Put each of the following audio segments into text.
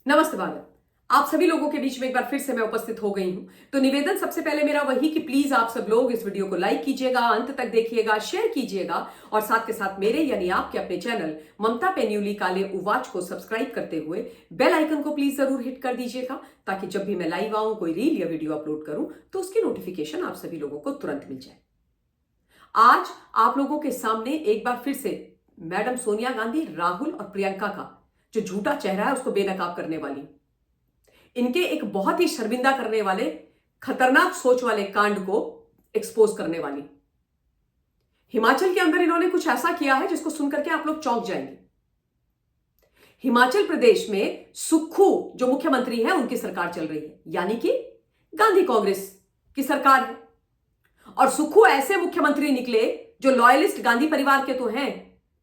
नमस्ते भारत। आप सभी लोगों के बीच में एक बार फिर से मैं उपस्थित हो गई हूं। तो निवेदन सबसे पहले मेरा वही कि प्लीज आप सब लोग इस वीडियो को लाइक कीजिएगा, अंत तक देखिएगा, शेयर कीजिएगा और साथ के साथ मेरे यानी आपके अपने चैनल ममता पेन्यूली काले उवाच को सब्सक्राइब करते हुए बेल आइकन को प्लीज जरूर हिट कर दीजिएगा, ताकि जब भी मैं लाइव आऊं, कोई रील या वीडियो अपलोड करूं तो उसकी नोटिफिकेशन आप सभी लोगों को तुरंत मिल जाए। आज आप लोगों के सामने एक बार फिर से मैडम सोनिया गांधी, राहुल और प्रियंका का जो झूठा चेहरा है उसको बेनकाब करने वाली, इनके एक बहुत ही शर्मिंदा करने वाले खतरनाक सोच वाले कांड को एक्सपोज करने वाली। हिमाचल के अंदर इन्होंने कुछ ऐसा किया है जिसको सुनकर के आप लोग चौंक जाएंगे। हिमाचल प्रदेश में सुक्खू जो मुख्यमंत्री है उनकी सरकार चल रही है, यानी कि गांधी कांग्रेस की सरकार है। और सुक्खू ऐसे मुख्यमंत्री निकले जो लॉयलिस्ट गांधी परिवार के तो हैं,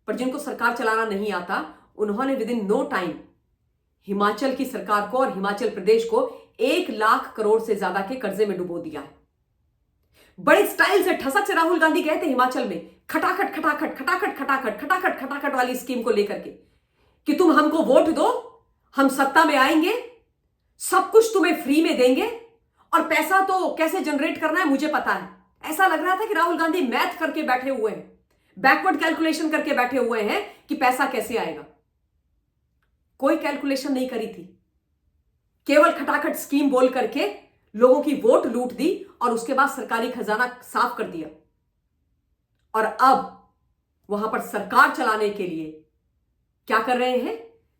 पर जिनको सरकार चलाना नहीं आता। उन्होंने within no time Himachal की सरकार को और हिमाचल प्रदेश को 1 लाख करोड़ से ज्यादा के कर्जे में डुबो दिया है। बड़े स्टाइल से ठसक से राहुल गांधी गए थे हिमाचल में, खटाखट खटाखट खटाखट खटाखट खटाखट खटाखट वाली स्कीम को लेकर के कि तुम हमको वोट दो, हम सत्ता में आएंगे, सब कुछ तुम्हें फ्री में देंगे और पैसा तो कैसे जनरेट करना है मुझे पता है। ऐसा लग रहा था कि राहुल गांधी मैथ करके बैठे हुए हैं, बैकवर्ड कैलकुलेशन करके बैठे हुए हैं कि पैसा कैसे आएगा। कोई कैलकुलेशन नहीं करी थी, केवल खटाखट स्कीम बोल करके लोगों की वोट लूट दी और उसके बाद सरकारी खजाना साफ कर दिया। और अब वहां पर सरकार चलाने के लिए क्या कर रहे हैं?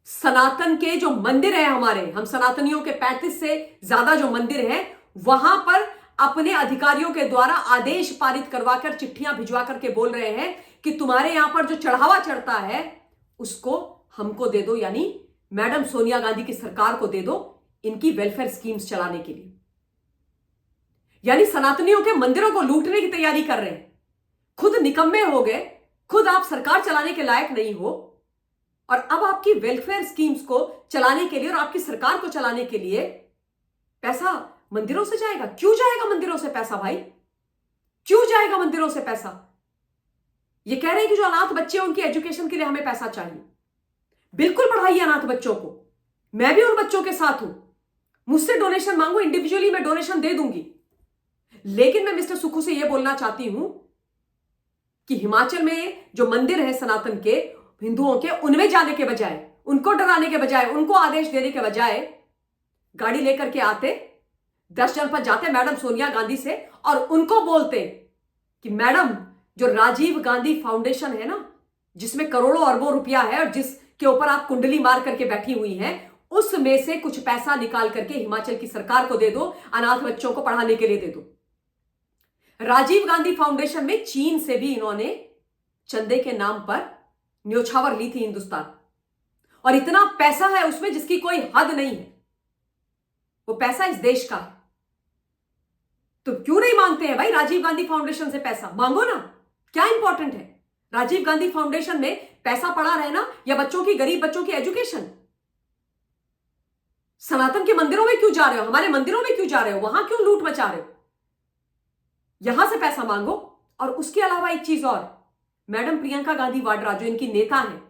सनातन के जो मंदिर है हमारे, हम सनातनियों के 35 से ज्यादा जो मंदिर हैं, वहां पर अपने अधिकारियों के द्वारा आदेश पारित करवाकर, चिट्ठियां भिजवा करके बोल रहे हैं कि तुम्हारे यहां पर जो चढ़ावा चढ़ता है उसको हमको दे दो, यानी मैडम सोनिया गांधी की सरकार को दे दो, इनकी वेलफेयर स्कीम्स चलाने के लिए। यानी सनातनियों के मंदिरों को लूटने की तैयारी कर रहे हैं। खुद निकम्मे हो गए, खुद आप सरकार चलाने के लायक नहीं हो और अब आपकी वेलफेयर स्कीम्स को चलाने के लिए और आपकी सरकार को चलाने के लिए पैसा मंदिरों से जाएगा। क्यों जाएगा मंदिरों से पैसा भाई? क्यों जाएगा मंदिरों से पैसा? ये कह रहे हैं कि जो अनाथ बच्चे हैं उनकी एजुकेशन के लिए हमें पैसा चाहिए। बिल्कुल पढ़ाइए अनाथ बच्चों को, मैं भी उन बच्चों के साथ हूं। मुझसे डोनेशन मांगो, इंडिविजुअली मैं डोनेशन दे दूंगी। लेकिन मैं मिस्टर सुक्खू से यह बोलना चाहती हूं कि हिमाचल में जो मंदिर है सनातन के, हिंदुओं के, उनमें जाने के बजाय, उनको डराने के बजाय, उनको आदेश देने के बजाय गाड़ी लेकर के आते, 10 जनपद जाते मैडम सोनिया गांधी से और उनको बोलते कि मैडम, जो राजीव गांधी फाउंडेशन है ना, जिसमें करोड़ों अरबों रुपया है और जिसके ऊपर आप कुंडली मार करके बैठी हुई हैं, उसमें से कुछ पैसा निकाल करके हिमाचल की सरकार को दे दो, अनाथ बच्चों को पढ़ाने के लिए दे दो। राजीव गांधी फाउंडेशन में चीन से भी इन्होंने चंदे के नाम पर न्योछावर ली थी हिंदुस्तान, और इतना पैसा है उसमें जिसकी कोई हद नहीं है। वो पैसा इस देश का है, तो क्यों नहीं मांगते हैं भाई राजीव गांधी फाउंडेशन से पैसा? मांगो ना, क्या इंपॉर्टेंट है? राजीव गांधी फाउंडेशन में पैसा पड़ा रहना या बच्चों की, गरीब बच्चों की एजुकेशन? सनातन के मंदिरों में क्यों जा रहे हो? हमारे मंदिरों में क्यों जा रहे हो? वहां क्यों लूट मचा रहे हो? यहां से पैसा मांगो। और उसके अलावा एक चीज और, मैडम प्रियंका गांधी वाड्रा जो इनकी नेता है,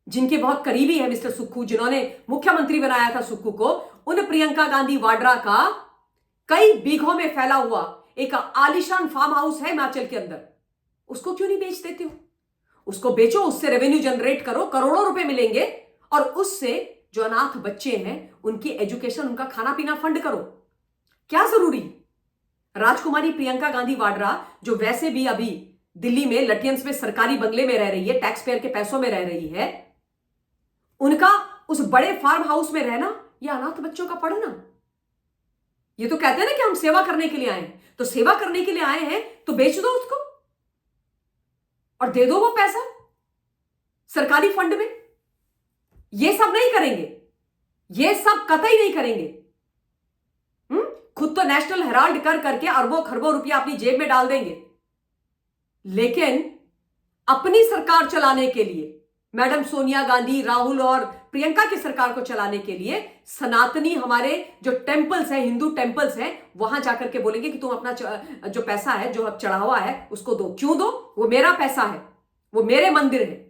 जिनके बहुत करीबी है मिस्टर सुक्खू, जिन्होंने मुख्यमंत्री बनाया था सुक्खू को, उन प्रियंका गांधी वाड्रा का कई बीघों में फैला हुआ एक आलीशान फार्म हाउस है हिमाचल के अंदर। उसको क्यों नहीं बेच देते हो? उसको बेचो, उससे रेवेन्यू जनरेट करो, करोड़ों रुपए मिलेंगे और उससे जो अनाथ बच्चे हैं उनकी एजुकेशन, उनका खाना पीना फंड करो। क्या जरूरी? राजकुमारी प्रियंका गांधी वाड्रा जो वैसे भी अभी दिल्ली में लटियंस में सरकारी बंगले में रह रही है, टैक्स पेयर के पैसों में रह रही है, उनका उस बड़े फार्म हाउस में रहना या अनाथ बच्चों का पढ़ना। ये तो कहते हैं ना कि हम सेवा करने के लिए आए हैं, तो सेवा करने के लिए आए हैं तो बेच दो उसको और दे दो वो पैसा सरकारी फंड में। ये सब नहीं करेंगे, ये सब कतई नहीं करेंगे। खुद तो नेशनल हेराल्ड कर करके अरबों खरबों रुपया अपनी जेब में डाल देंगे, लेकिन अपनी सरकार चलाने के लिए, मैडम सोनिया गांधी, राहुल और प्रियंका की सरकार को चलाने के लिए सनातनी हमारे जो टेंपल्स हैं, हिंदू टेंपल्स हैं, वहां जाकर के बोलेंगे कि तुम अपना जो पैसा है, जो अब चढ़ावा है, उसको दो। क्यों दो? वो मेरा पैसा है, वो मेरे मंदिर है।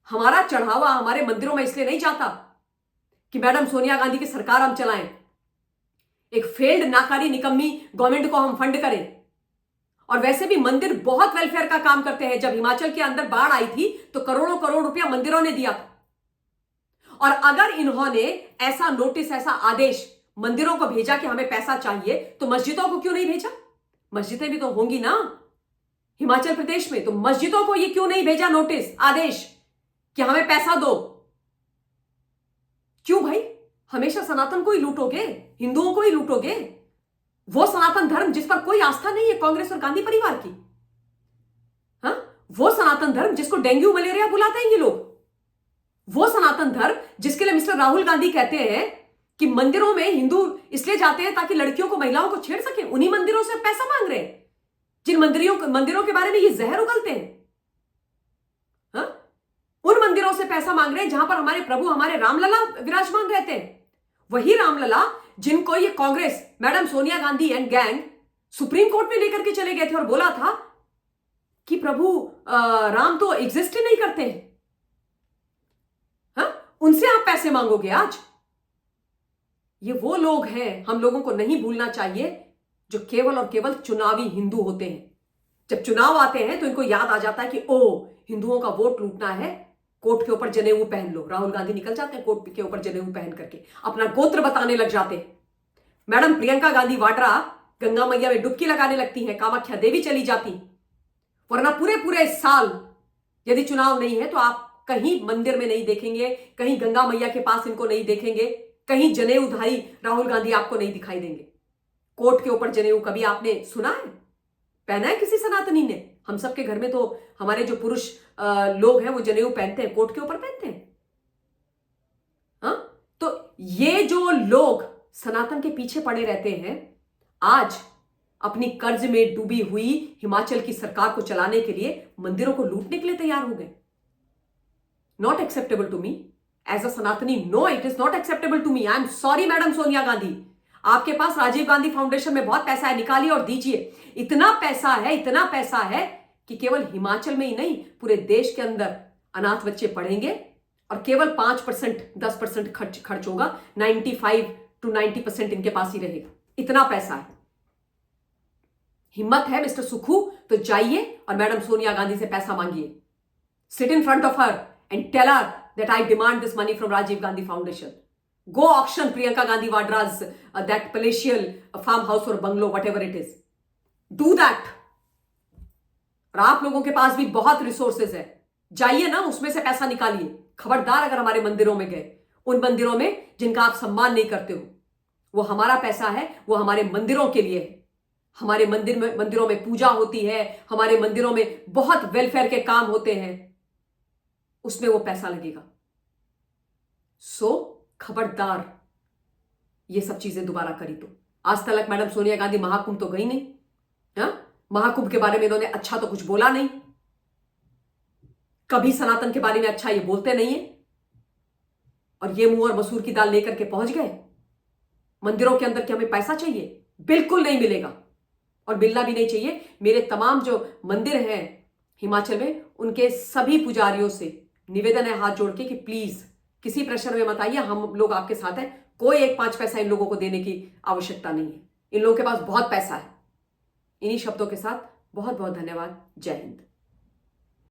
हमारा चढ़ावा हमारे मंदिरों में इसलिए नहीं जाता कि मैडम सोनिया गांधी की सरकार हम चलाएं, एक फेल्ड नाकारी निकम्मी गवर्नमेंट को हम फंड करें। और वैसे भी मंदिर बहुत वेलफेयर का काम करते हैं। जब हिमाचल के अंदर बाढ़ आई थी तो करोड़ों करोड़ रुपया मंदिरों ने दिया था। और अगर इन्होंने ऐसा नोटिस, ऐसा आदेश मंदिरों को भेजा कि हमें पैसा चाहिए, तो मस्जिदों को क्यों नहीं भेजा? मस्जिदें भी तो होंगी ना हिमाचल प्रदेश में, तो मस्जिदों को ये क्यों नहीं भेजा नोटिस, आदेश कि हमें पैसा दो? क्यों भाई? हमेशा सनातन को ही लूटोगे, हिंदुओं को ही लूटोगे? वो सनातन धर्म जिस पर कोई आस्था नहीं है कांग्रेस और गांधी परिवार की, हाँ? वो सनातन धर्म जिसको डेंगू मलेरिया बुलाते हैं ये लोग, वो सनातन धर्म जिसके लिए मिस्टर राहुल गांधी कहते हैं कि मंदिरों में हिंदू इसलिए जाते हैं ताकि लड़कियों को, महिलाओं को छेड़ सके, उन्हीं मंदिरों से पैसा मांग रहे हैं जिन मंदिरों के बारे में ये जहर उगलते हैं, हाँ? उन मंदिरों से पैसा मांग रहे हैं जहां पर हमारे प्रभु, हमारे रामलला विराजमान रहते हैं। वही रामलला जिनको ये Congress, madam Sonia Gandhi and gang supreme court में लेकर के चले गए थे और बोला था कि प्रभु राम तो एग्जिस्ट ही नहीं करते हैं, हाँ? उनसे आप पैसे मांगोगे आज? ये वो लोग हैं, हम लोगों को नहीं भूलना चाहिए, जो केवल और केवल चुनावी हिंदू होते हैं। जब चुनाव आते हैं तो इनको याद आ जाता है कि ओ, हिंदुओं का वोट लूटना है, कोट के ऊपर जनेऊ पहन लो। राहुल गांधी निकल जाते हैं कोट के ऊपर जनेऊ पहन करके, अपना गोत्र बताने लग जाते हैं। मैडम प्रियंका गांधी वाड्रा गंगा मैया में डुबकी लगाने लगती है, कामाख्या देवी चली जाती। वरना पूरे पूरे साल यदि चुनाव नहीं है तो आप कहीं मंदिर में नहीं देखेंगे, कहीं गंगा मैया के पास इनको नहीं देखेंगे, कहीं जनेऊधारी राहुल गांधी आपको नहीं दिखाई देंगे। कोट के ऊपर जनेऊ कभी आपने सुना है, पहना है किसी सनातनी ने? हम सबके घर में तो हमारे जो पुरुष लोग हैं वो जनेऊ पहनते हैं, कोट के ऊपर पहनते हैं, हाँ? तो ये जो लोग सनातन के पीछे पड़े रहते हैं, आज अपनी कर्ज में डूबी हुई हिमाचल की सरकार को चलाने के लिए मंदिरों को लूटने के लिए तैयार हो गए। Not acceptable to me as a Sanatani, no, it is not acceptable to me. I am sorry madam Sonia Gandhi, आपके पास राजीव गांधी फाउंडेशन में बहुत पैसा है, निकालिए और दीजिए। इतना पैसा है, इतना पैसा है कि केवल हिमाचल में ही नहीं, पूरे देश के अंदर अनाथ बच्चे पढ़ेंगे और केवल 5%, 10% खर्च होगा, 95 to 90% इनके पास ही रहेगा। इतना पैसा है। हिम्मत है मिस्टर सुखू तो जाइए और मैडम सोनिया गांधी से पैसा मांगिए। Sit in front of her and tell her that I demand this money from Rajiv Gandhi foundation. Go auction Priyanka Gandhi Vadra's that palatial farmhouse or bungalow, whatever it is. Do that. और आप लोगों के पास भी बहुत resources है, जाइए ना, उसमें से पैसा निकालिए। खबरदार अगर हमारे मंदिरों में गए, उन मंदिरों में जिनका आप सम्मान नहीं करते हो, वो हमारा पैसा है, वो हमारे मंदिरों के लिए है। हमारे मंदिरों में पूजा होती है, हमारे मंदिरों में बहुत वेलफेयर के काम होते हैं, उसमें वो पैसा लगेगा। खबरदार ये सब चीजें दोबारा करी तो। आज तक मैडम सोनिया गांधी महाकुंभ तो गई नहीं, हाँ? महाकुंभ के बारे में इन्होंने अच्छा तो कुछ बोला नहीं, कभी सनातन के बारे में अच्छा ये बोलते नहीं है, और ये मुंह और मसूर की दाल लेकर के पहुंच गए मंदिरों के अंदर कि हमें पैसा चाहिए। बिल्कुल नहीं मिलेगा और मिलना भी नहीं चाहिए। मेरे तमाम जो मंदिर हैं हिमाचल में, उनके सभी पुजारियों से निवेदन है हाथ जोड़ के कि प्लीज किसी प्रेशर में मत आइए, हम लोग आपके साथ हैं। कोई 1-5 पैसा इन लोगों को देने की आवश्यकता नहीं है, इन लोगों के पास बहुत पैसा है। इन्हीं शब्दों के साथ बहुत बहुत धन्यवाद। जय हिंद।